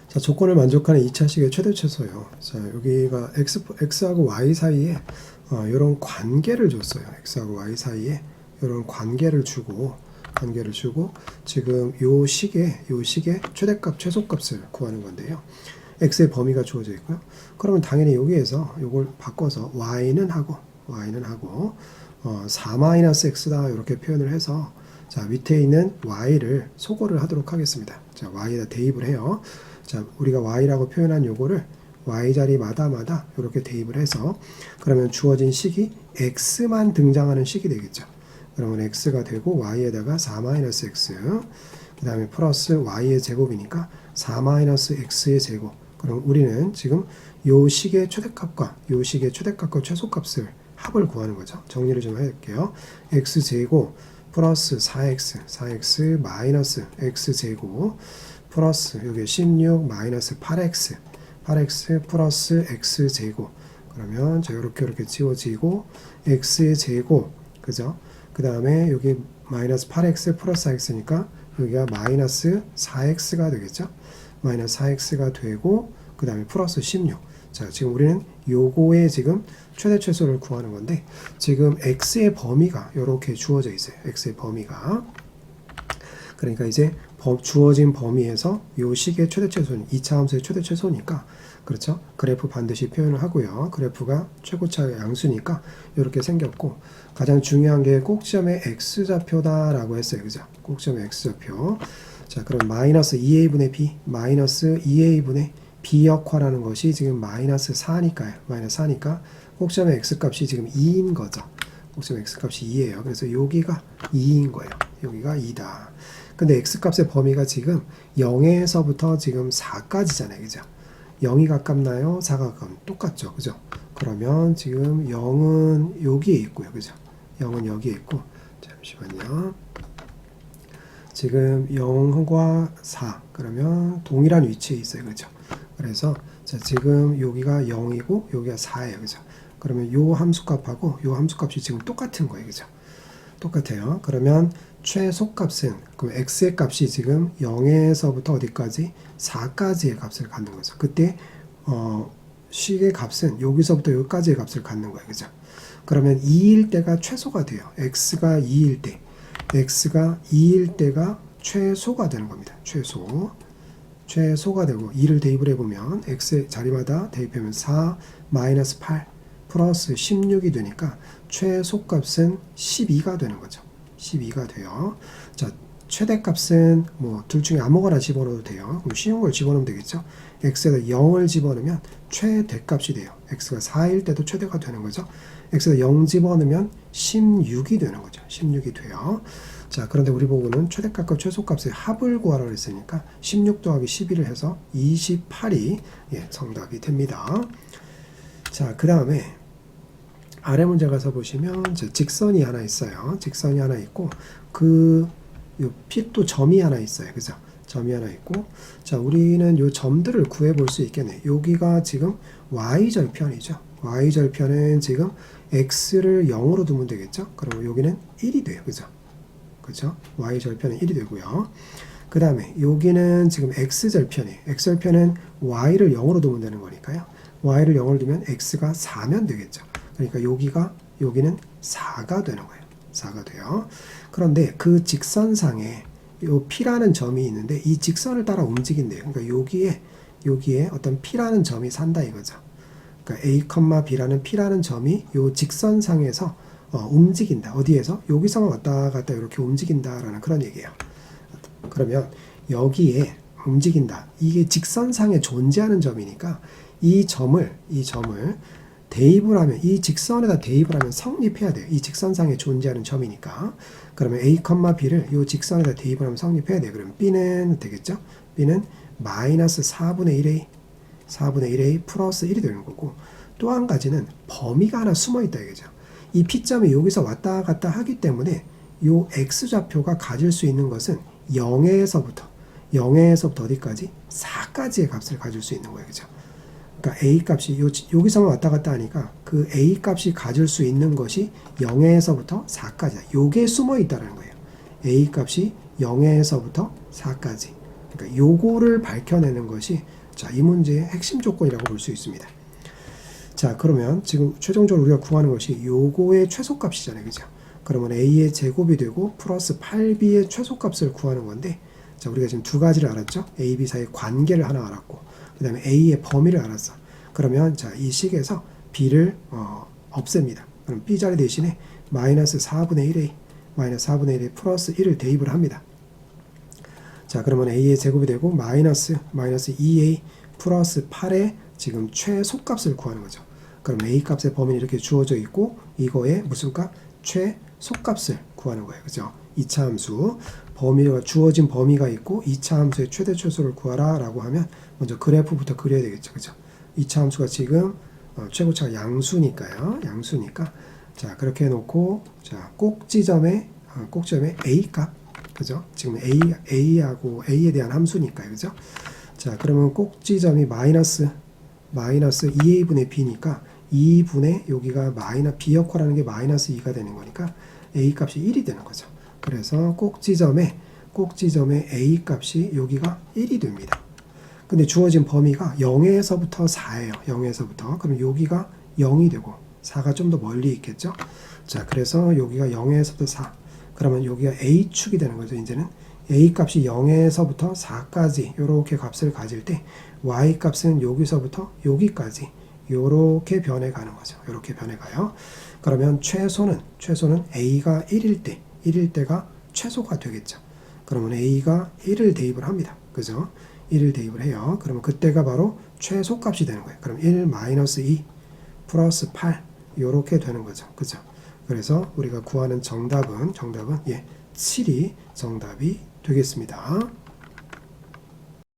자, 조건을 만족하는 2차식의 최대 최소요. 자, 여기가 x하고 y 사이에 이런 관계를 줬어요. x하고 y 사이에 이런 관계를 주고 지금 요 식의 최대값 최소값을 구하는 건데요. x의 범위가 주어져 있고요. 그러면 당연히 여기에서 이걸 바꿔서 y는 하고 4-x다 이렇게 표현을 해서 자, 밑에 있는 y를 소거를 하도록 하겠습니다. 자, y에다 대입을 해요. 자, 우리가 y라고 표현한 요거를 y 자리마다 이렇게 대입을 해서 그러면 주어진 식이 x만 등장하는 식이 되겠죠. 그러면 x가 되고 y에다가 4-x 그 다음에 플러스 y의 제곱이니까 4-x의 제곱. 그럼 우리는 지금 요 식의 최대값과 최소값을 합을 구하는 거죠. 정리를 좀 해볼게요. x제곱 플러스 4x 마이너스 x제곱 플러스 여기 16 마이너스 8x 플러스 x제곱. 그러면 자 이렇게 지워지고 x의 제곱 그죠? 그 다음에 여기 마이너스 8x 플러스 x니까 여기가 마이너스 4x가 되겠죠? 마이너스 4x가 되고 그 다음에 플러스 16. 자, 지금 우리는 요거의 지금 최대 최소를 구하는 건데 지금 x의 범위가 이렇게 주어져 있어요. x의 범위가. 그러니까 이제 주어진 범위에서 요 식의 최대 최소는 2차 함수의 최대 최소니까 그렇죠? 그래프 반드시 표현을 하고요. 그래프가 최고차의 양수니까 이렇게 생겼고 가장 중요한 게 꼭지점의 x좌표다라고 했어요. 그죠? 꼭지점의 x좌표. 자, 그럼 마이너스 2a분의 b 마이너스 2a분의 b 역화라는 것이 지금 마이너스 4니까요. 마이너스 4니까 꼭지점의 x값이 지금 2인 거죠. 꼭지점의 x값이 2예요. 그래서 여기가 2인 거예요. 여기가 2다. 근데 x값의 범위가 지금 0에서부터 지금 4까지잖아요. 그죠? 0이 가깝나요? 4가 가깝나요? 똑같죠. 그죠? 그러면 지금 0은 여기에 있고요. 그죠? 0은 여기에 있고 잠시만요. 지금 0과 4 그러면 동일한 위치에 있어요. 그죠? 그래서 자, 지금 여기가 0이고 여기가 4예요. 그죠? 그러면 요 함수값하고 요 함수값이 지금 똑같은 거예요. 그죠? 똑같아요. 그러면 최소값은 그럼 x의 값이 지금 0에서부터 어디까지? 4까지의 값을 갖는 거죠. 그때 식의 값은 여기서부터 여기까지의 값을 갖는 거예요. 그죠? 그러면 2일 때가 최소가 돼요. x가 2일 때가 최소가 되는 겁니다. 최소가 되고 2를 대입을 해보면 x의 자리마다 대입하면 4 마이너스 8 플러스 16이 되니까 최소값은 12가 되는 거죠. 12가 돼요. 자, 최대값은 뭐 둘 중에 아무거나 집어넣어도 돼요. 그럼 쉬운 걸 집어넣으면 되겠죠. x에다 0을 집어넣으면 최대값이 돼요. x가 4일 때도 최대가 되는 거죠. x에다 0 집어넣으면 16이 되는 거죠. 16이 돼요. 자, 그런데 우리 보고는 최대값과 최소값의 합을 구하라고 했으니까 16 더하기 11을 해서 28이 정답이 됩니다. 자, 그 다음에 아래 문제 가서 보시면 직선이 하나 있어요. 직선이 하나 있고 요 핏도 점이 하나 있어요. 그죠? 점이 하나 있고 자, 우리는 요 점들을 구해 볼 수 있겠네. 여기가 지금 y절편이죠. y절편은 지금 x를 0으로 두면 되겠죠? 그럼 여기는 1이 돼요. 그죠? 그죠? y절편은 1이 되고요. 그 다음에 여기는 지금 x절편이에요. x절편은 y를 0으로 두면 되는 거니까요. y를 0으로 두면 x가 4면 되겠죠. 그러니까 여기는 4가 되는 거예요. 4가 돼요. 그런데 그 직선상에 요 P라는 점이 있는데 이 직선을 따라 움직인대요. 그러니까 여기에 어떤 P라는 점이 산다 이거죠. 그러니까 A, B라는 P라는 점이 요 직선상에서 움직인다. 어디에서? 여기서만 왔다 갔다 이렇게 움직인다라는 그런 얘기예요. 그러면 여기에 움직인다. 이게 직선상에 존재하는 점이니까 이 점을 대입을 하면 이 직선에다 대입을 하면 성립해야 돼요. 이 직선상에 존재하는 점이니까. 그러면 A, B를 이 직선에다 대입을 하면 성립해야 돼요. 그러면 B는 되겠죠? B는 마이너스 4분의 1A 플러스 1이 되는 거고 또 한 가지는 범위가 하나 숨어 있다 이거죠. 이 P점이 여기서 왔다 갔다 하기 때문에 이 X좌표가 가질 수 있는 것은 0에서부터 어디까지? 4까지의 값을 가질 수 있는 거예요. 그죠? 그러니까 A 값이 여기서만 왔다 갔다 하니까 그 A 값이 가질 수 있는 것이 0에서부터 4까지다. 요게 숨어 있다는 거예요. A 값이 0에서부터 4까지. 그러니까 요거를 밝혀내는 것이 자, 이 문제의 핵심 조건이라고 볼 수 있습니다. 자, 그러면 지금 최종적으로 우리가 구하는 것이 요거의 최소값이잖아요. 그죠? 그러면 a의 제곱이 되고 플러스 8b의 최소값을 구하는 건데, 자, 우리가 지금 두 가지를 알았죠? a, b 사이의 관계를 하나 알았고, 그 다음에 a의 범위를 알았어. 그러면 자, 이 식에서 b를 없앱니다. 그럼 b 자리 대신에 마이너스 4분의 1a, 마이너스 4분의 1에 플러스 1을 대입을 합니다. 자, 그러면 a의 제곱이 되고 마이너스 2a 플러스 8의 지금 최소값을 구하는 거죠. 그럼 a 값의 범위는 이렇게 주어져 있고 이거의 무슨 값? 최소값을 구하는 거예요. 그죠? 2차 함수 범위가 주어진 범위가 있고 2차 함수의 최대 최소를 구하라 라고 하면 먼저 그래프부터 그려야 되겠죠. 그죠? 2차 함수가 지금 최고차가 양수니까요. 양수니까 자, 그렇게 해 놓고 자, 꼭지점에 a 값, 그죠? 지금 a하고 a에 대한 함수니까요. 그죠? 자, 그러면 꼭지점이 마이너스 2a분의 b니까 2분의 여기가 b 역할하는 게 마이너스 2가 되는 거니까 a 값이 1이 되는 거죠. 그래서 꼭지점에 a 값이 여기가 1이 됩니다. 근데 주어진 범위가 0에서부터 4예요. 0에서부터. 그럼 여기가 0이 되고 4가 좀 더 멀리 있겠죠. 자, 그래서 여기가 0에서부터 4. 그러면 여기가 a축이 되는 거죠. 이제는 a 값이 0에서부터 4까지 이렇게 값을 가질 때 y 값은 여기서부터 여기까지 이렇게 변해가는 거죠. 이렇게 변해가요. 그러면 최소는 a가 1일 때가 최소가 되겠죠. 그러면 a가 1을 대입을 합니다. 그죠? 1을 대입을 해요. 그러면 그때가 바로 최소값이 되는 거예요. 그럼 1 마이너스 2 플러스 8 이렇게 되는 거죠. 그죠? 그래서 우리가 구하는 정답은 7이 정답이 되겠습니다.